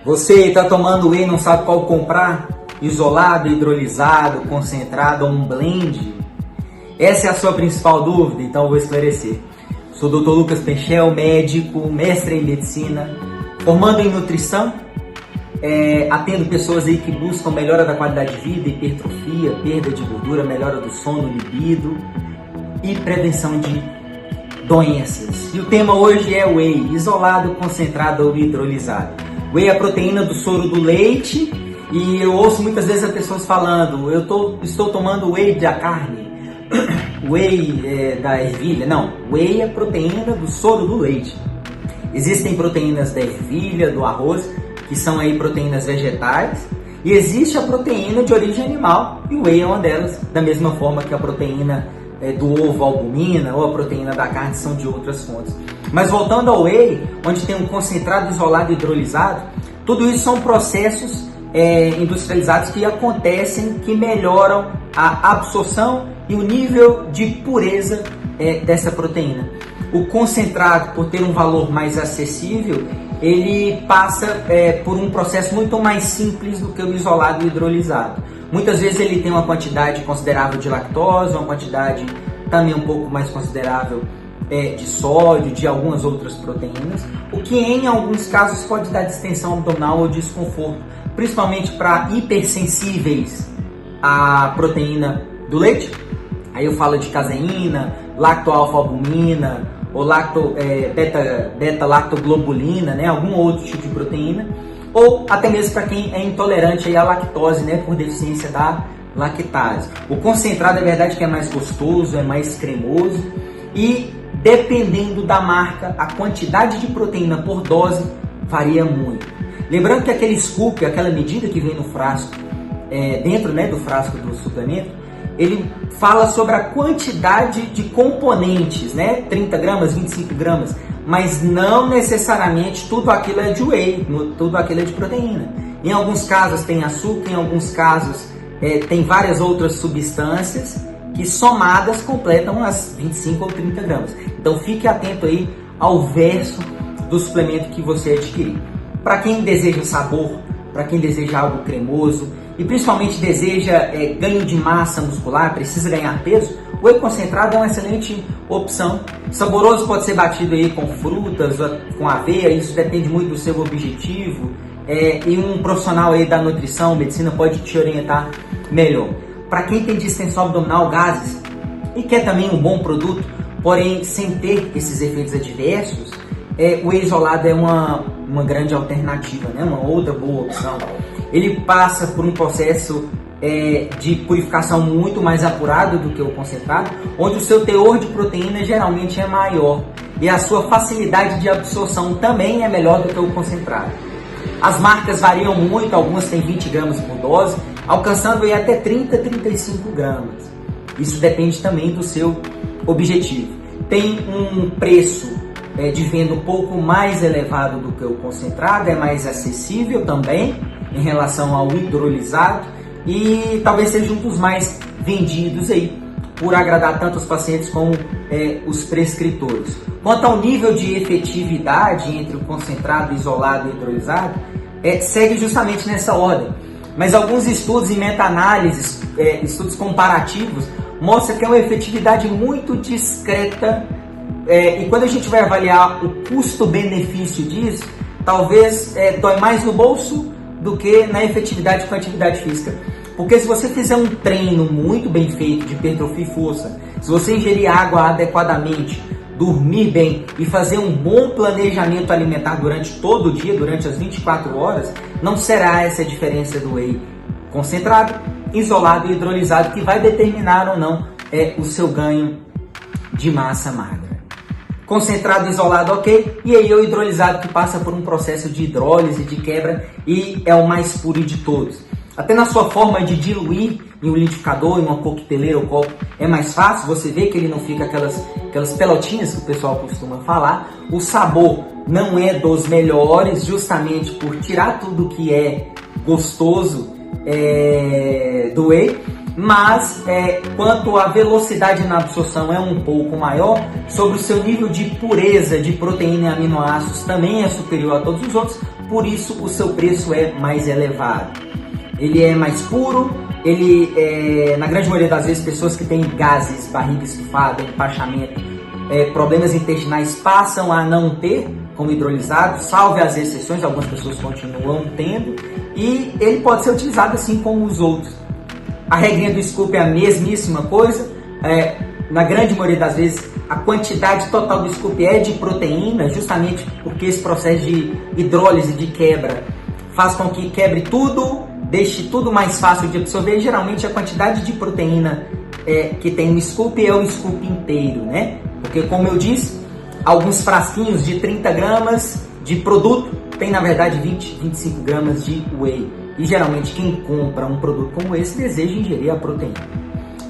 Você está tomando whey e não sabe qual comprar? Isolado, hidrolisado, concentrado ou um blend? Essa é a sua principal dúvida? Então eu vou esclarecer. Sou o Dr. Lucas Penchel, médico, mestre em medicina, formando em nutrição. Atendo pessoas aí que buscam melhora da qualidade de vida, hipertrofia, perda de gordura, melhora do sono, libido e prevenção de doenças. E o tema hoje é whey, isolado, concentrado ou hidrolisado. Whey é a proteína do soro do leite e eu ouço muitas vezes as pessoas falando, estou tomando whey da carne, whey da ervilha. Não, whey é a proteína do soro do leite. Existem proteínas da ervilha, do arroz, que são aí proteínas vegetais, e existe a proteína de origem animal, e o whey é uma delas, da mesma forma que a proteína do ovo, albumina, ou a proteína da carne são de outras fontes. Mas voltando ao whey, onde tem um concentrado, isolado e hidrolisado, tudo isso são processos industrializados que acontecem, que melhoram a absorção e o nível de pureza dessa proteína. O concentrado, por ter um valor mais acessível, ele passa por um processo muito mais simples do que o isolado e hidrolisado. Muitas vezes ele tem uma quantidade considerável de lactose, uma quantidade também um pouco mais considerável de sódio, de algumas outras proteínas, o que em alguns casos pode dar distensão abdominal ou desconforto, principalmente para hipersensíveis à proteína do leite. Aí eu falo de caseína, lactoalfa-albumina, ou beta-lactoglobulina, né, algum outro tipo de proteína, ou até mesmo para quem é intolerante aí à lactose, né, por deficiência da lactase. O concentrado é verdade que é mais gostoso, é mais cremoso e dependendo da marca, a quantidade de proteína por dose varia muito. Lembrando que aquele scoop, aquela medida que vem no frasco, dentro, né, do frasco do suplemento, ele fala sobre a quantidade de componentes, né? 30 gramas, 25 gramas, mas não necessariamente tudo aquilo é de whey, tudo aquilo é de proteína. Em alguns casos tem açúcar, em alguns casos tem várias outras substâncias que somadas completam as 25 ou 30 gramas. Então fique atento aí ao verso do suplemento que você adquirir. Para quem deseja sabor, para quem deseja algo cremoso e principalmente deseja ganho de massa muscular, precisa ganhar peso, o whey concentrado é uma excelente opção. Saboroso, pode ser batido aí com frutas, com aveia, isso depende muito do seu objetivo, e um profissional aí da nutrição, medicina, pode te orientar melhor. Para quem tem distensão abdominal, gases e quer também um bom produto, porém sem ter esses efeitos adversos, o whey isolado é uma grande alternativa, né? Uma outra boa opção. Ele passa por um processo de purificação muito mais apurado do que o concentrado, onde o seu teor de proteína geralmente é maior e a sua facilidade de absorção também é melhor do que o concentrado. As marcas variam muito, algumas têm 20 gramas por dose, alcançando aí até 30, 35 gramas. Isso depende também do seu objetivo. Tem um preço de venda um pouco mais elevado do que o concentrado, é mais acessível também em relação ao hidrolisado e talvez seja um dos mais vendidos aí, por agradar tanto os pacientes como os prescritores. Quanto ao nível de efetividade entre o concentrado, isolado e hidrolisado, segue justamente nessa ordem. Mas alguns estudos e meta-análises, estudos comparativos, mostram que é uma efetividade muito discreta. E quando a gente vai avaliar o custo-benefício disso, talvez dói mais no bolso do que na efetividade com a atividade física. Porque se você fizer um treino muito bem feito de hipertrofia e força, se você ingerir água adequadamente, dormir bem e fazer um bom planejamento alimentar durante todo o dia, durante as 24 horas, não será essa a diferença do whey concentrado, isolado e hidrolisado que vai determinar ou não o seu ganho de massa magra. Concentrado, isolado, ok, e aí o hidrolisado que passa por um processo de hidrólise, de quebra e é o mais puro de todos. Até na sua forma de diluir em um liquidificador, em uma coqueteleira ou copo, é mais fácil, você vê que ele não fica aquelas pelotinhas que o pessoal costuma falar. O sabor não é dos melhores, justamente por tirar tudo que é gostoso do whey, mas quanto à velocidade na absorção é um pouco maior, sobre o seu nível de pureza de proteína e aminoácidos também é superior a todos os outros, por isso o seu preço é mais elevado. Ele é mais puro, ele na grande maioria das vezes, pessoas que têm gases, barriga estufada, empachamento, problemas intestinais passam a não ter como hidrolisado, salve as exceções, algumas pessoas continuam tendo, e ele pode ser utilizado assim como os outros. A regrinha do Scoop é a mesmíssima coisa, na grande maioria das vezes a quantidade total do Scoop é de proteína, justamente porque esse processo de hidrólise, de quebra, faz com que quebre tudo, deixe tudo mais fácil de absorver. E, geralmente a quantidade de proteína que tem no Scoop é o Scoop inteiro, né? Porque, como eu disse, alguns frasquinhos de 30 gramas de produto tem na verdade 20, 25 gramas de whey. E geralmente quem compra um produto como esse deseja ingerir a proteína.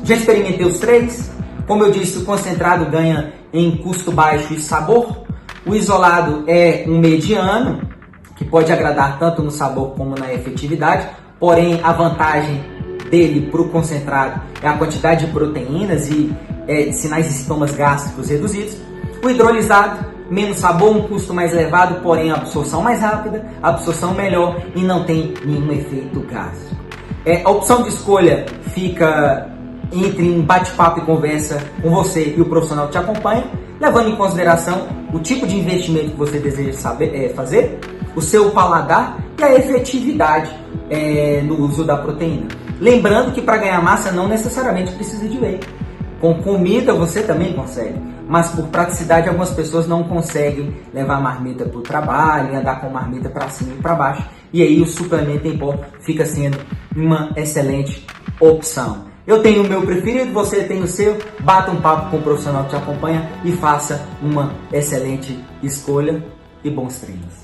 Já experimentei os três. Como eu disse, o concentrado ganha em custo baixo e sabor. O isolado é um mediano, que pode agradar tanto no sabor como na efetividade. Porém, a vantagem dele para o concentrado é a quantidade de proteínas e sinais e sintomas gástricos reduzidos. O hidrolisado, menos sabor, um custo mais elevado, porém a absorção mais rápida, a absorção melhor e não tem nenhum efeito gástrico. A opção de escolha fica entre um bate-papo e conversa com você e o profissional que te acompanha, levando em consideração o tipo de investimento que você deseja fazer, o seu paladar e a efetividade no uso da proteína. Lembrando que para ganhar massa não necessariamente precisa de whey. Com comida você também consegue, mas por praticidade algumas pessoas não conseguem levar a marmita para o trabalho, andar com a marmita para cima e para baixo, e aí o suplemento em pó fica sendo uma excelente opção. Eu tenho o meu preferido, você tem o seu, bata um papo com o profissional que te acompanha e faça uma excelente escolha e bons treinos.